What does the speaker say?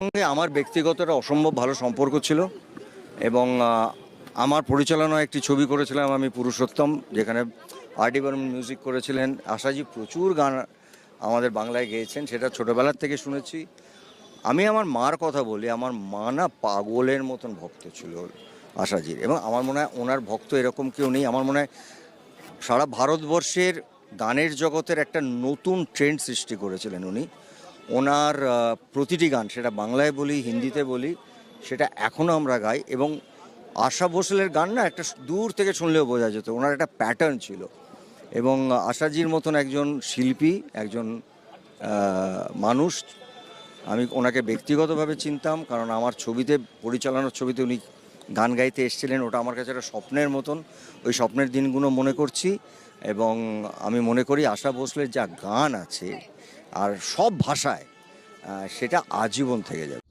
সঙ্গে আমার ব্যক্তিগত একটা অসম্ভব ভালো সম্পর্ক ছিল এবং আমার পরিচালনায় একটি ছবি করেছিলাম আমি, পুরুষোত্তম, যেখানে আর.ডি. বর্মন মিউজিক করেছিলেন। আশাজি প্রচুর গান আমাদের বাংলায় গেয়েছেন, সেটা ছোটোবেলার থেকে শুনেছি। আমি আমার মার কথা বলি, আমার মা না পাগলের মতন ভক্ত ছিল আশাজির, এবং আমার মনে হয় ওনার ভক্ত এরকম কেউ নেই। আমার মনে হয় সারা ভারতবর্ষের গানের জগতের একটা নতুন ট্রেন্ড সৃষ্টি করেছিলেন উনি। ওনার প্রতিটি গান, সেটা বাংলায় বলি হিন্দিতে বলি, সেটা এখনও আমরা গাই। এবং আশা ভোসলের গান না একটা দূর থেকে শুনলেও বোঝা যেত, ওনার একটা প্যাটার্ন ছিল। এবং আশাজির মতন একজন শিল্পী, একজন মানুষ, আমি ওনাকে ব্যক্তিগতভাবে চিনতাম, কারণ আমার ছবিতে, পরিচালনার ছবিতে উনি গান গাইতে এসেছিলেন। ওটা আমার কাছে একটা স্বপ্নের মতন, ওই স্বপ্নের দিনগুলো মনে করছি। এবং আমি মনে করি আশা ভোসলের যা গান আছে আর সব ভাষায়, সেটা আজীবন থেকে যাবে।